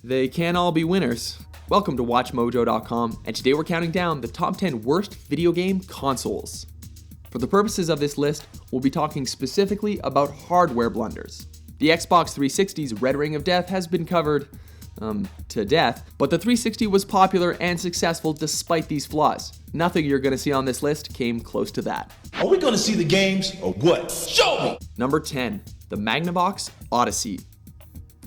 They can't all be winners. Welcome to WatchMojo.com, and today we're counting down the top 10 worst video game consoles. For the purposes of this list, we'll be talking specifically about hardware blunders. The Xbox 360's Red Ring of Death has been covered, to death, but the 360 was popular and successful despite these flaws. Nothing you're gonna see on this list came close to that. Are we gonna see the games or what? Show me! Number 10, the Magnavox Odyssey.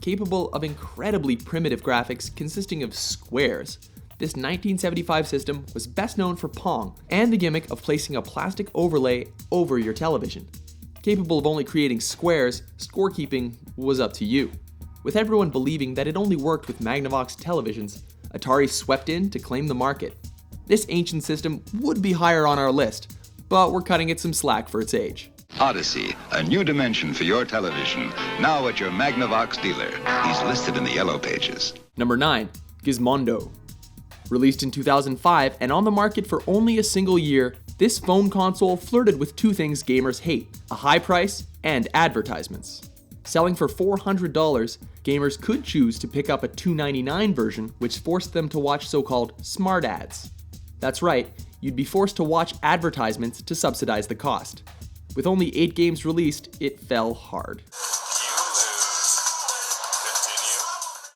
Capable of incredibly primitive graphics consisting of squares, this 1975 system was best known for Pong and the gimmick of placing a plastic overlay over your television. Capable of only creating squares, scorekeeping was up to you. With everyone believing that it only worked with Magnavox televisions, Atari swept in to claim the market. This ancient system would be higher on our list, but we're cutting it some slack for its age. Odyssey, a new dimension for your television, now at your Magnavox dealer. He's listed in the yellow pages. Number 9, Gizmondo. Released in 2005 and on the market for only a single year, this phone console flirted with two things gamers hate: a high price and advertisements. Selling for $400, gamers could choose to pick up a $299 version, which forced them to watch so-called smart ads. That's right, you'd be forced to watch advertisements to subsidize the cost. With only 8 games released, it fell hard.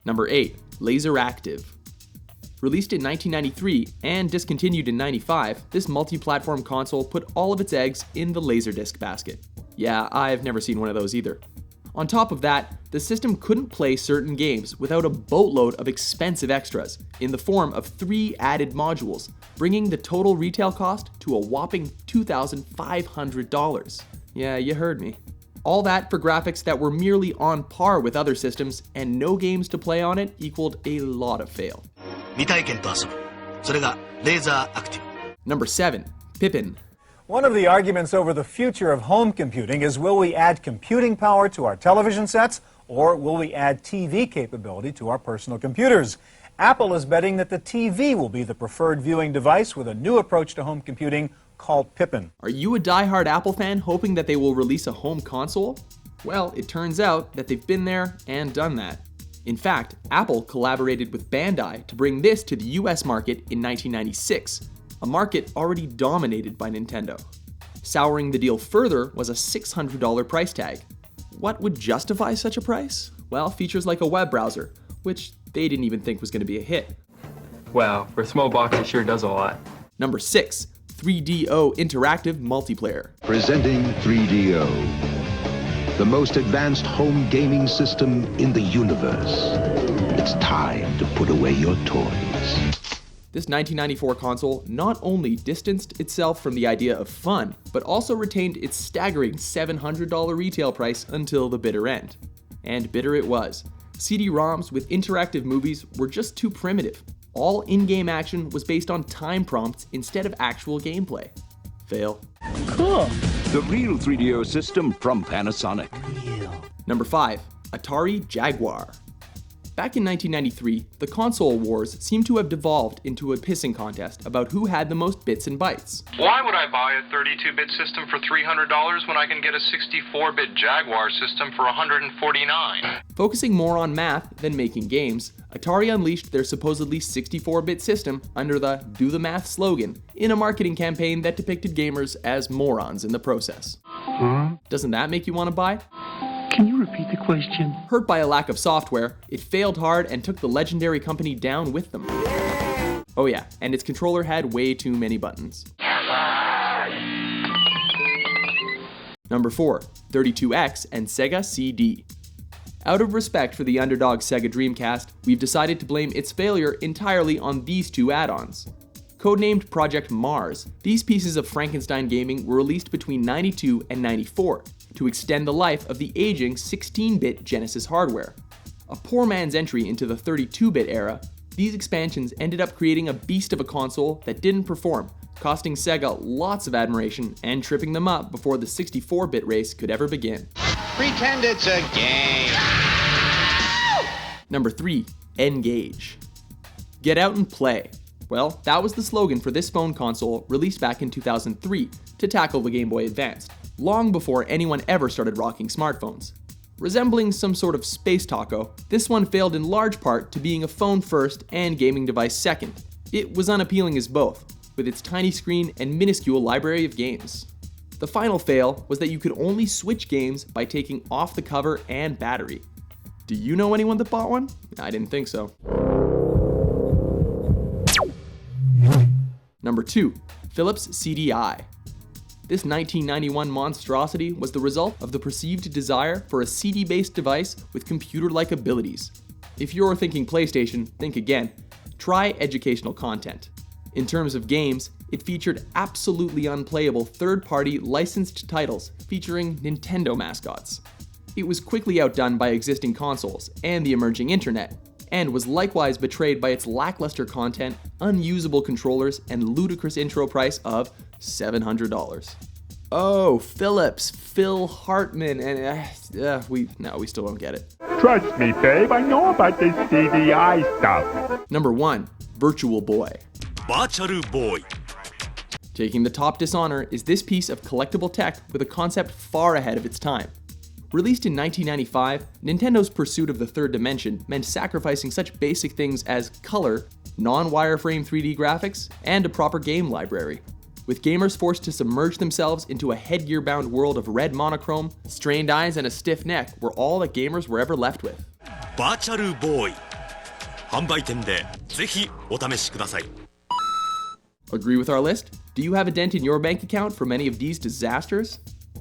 Number 8, LaserActive. Released in 1993 and discontinued in 95, this multi-platform console put all of its eggs in the Laserdisc basket. Yeah, I've never seen one of those either. On top of that, the system couldn't play certain games without a boatload of expensive extras in the form of 3 added modules, bringing the total retail cost to a whopping $2,500. Yeah, you heard me. All that for graphics that were merely on par with other systems, and no games to play on it equaled a lot of fail. Number 7, Pippin. One of the arguments over the future of home computing is, will we add computing power to our television sets, or will we add TV capability to our personal computers? Apple is betting that the TV will be the preferred viewing device with a new approach to home computing called Pippin. Are you a die-hard Apple fan hoping that they will release a home console? Well, it turns out that they've been there and done that. In fact, Apple collaborated with Bandai to bring this to the US market in 1996. A market already dominated by Nintendo. Souring the deal further was a $600 price tag. What would justify such a price? Well, features like a web browser, which they didn't even think was going to be a hit. Wow, for a small box it sure does a lot. Number 6, 3DO Interactive Multiplayer. Presenting 3DO, the most advanced home gaming system in the universe. It's time to put away your toys. This 1994 console not only distanced itself from the idea of fun, but also retained its staggering $700 retail price until the bitter end. And bitter it was. CD-ROMs with interactive movies were just too primitive. All in-game action was based on time prompts instead of actual gameplay. Fail. Cool. The real 3DO system from Panasonic. Number 5, Atari Jaguar. Back in 1993, the console wars seemed to have devolved into a pissing contest about who had the most bits and bytes. Why would I buy a 32-bit system for $300 when I can get a 64-bit Jaguar system for $149? Focusing more on math than making games, Atari unleashed their supposedly 64-bit system under the "do the math" slogan in a marketing campaign that depicted gamers as morons in the process. Doesn't that make you want to buy? Can you repeat the question? Hurt by a lack of software, it failed hard and took the legendary company down with them. Oh yeah, and its controller had way too many buttons. Number 4, 32X and Sega CD. Out of respect for the underdog Sega Dreamcast, we've decided to blame its failure entirely on these 2 add-ons. Codenamed Project Mars, these pieces of Frankenstein gaming were released between 92 and 94 to extend the life of the aging 16-bit Genesis hardware. A poor man's entry into the 32-bit era, these expansions ended up creating a beast of a console that didn't perform, costing Sega lots of admiration and tripping them up before the 64-bit race could ever begin. Pretend it's a game. Number 3, N-Gage. Get out and play. Well, that was the slogan for this phone console released back in 2003 to tackle the Game Boy Advance, long before anyone ever started rocking smartphones. Resembling some sort of space taco, this one failed in large part to being a phone first and gaming device second. It was unappealing as both, with its tiny screen and minuscule library of games. The final fail was that you could only switch games by taking off the cover and battery. Do you know anyone that bought one? I didn't think so. Number 2, Philips CDI. This 1991 monstrosity was the result of the perceived desire for a CD-based device with computer-like abilities. If you're thinking PlayStation, think again. Try educational content. In terms of games, it featured absolutely unplayable third-party licensed titles featuring Nintendo mascots. It was quickly outdone by existing consoles and the emerging internet, and was likewise betrayed by its lackluster content, unusable controllers, and ludicrous intro price of $700. Oh, Philips, Phil Hartman, and we still don't get it. Trust me, babe, I know about this CDI stuff. Number 1, Virtual Boy. Virtual Boy. Taking the top dishonor is this piece of collectible tech with a concept far ahead of its time. Released in 1995, Nintendo's pursuit of the third dimension meant sacrificing such basic things as color, non-wireframe 3D graphics, and a proper game library. With gamers forced to submerge themselves into a headgear-bound world of red monochrome, strained eyes, and a stiff neck were all that gamers were ever left with. Virtual Boy. 販売店でぜひお試しください. Agree with our list? Do you have a dent in your bank account from any of these disasters?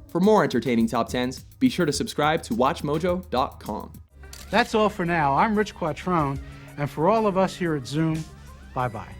For more entertaining top 10s, be sure to subscribe to WatchMojo.com. That's all for now. I'm Rich Quattrone, and for all of us here at Zoom, bye-bye.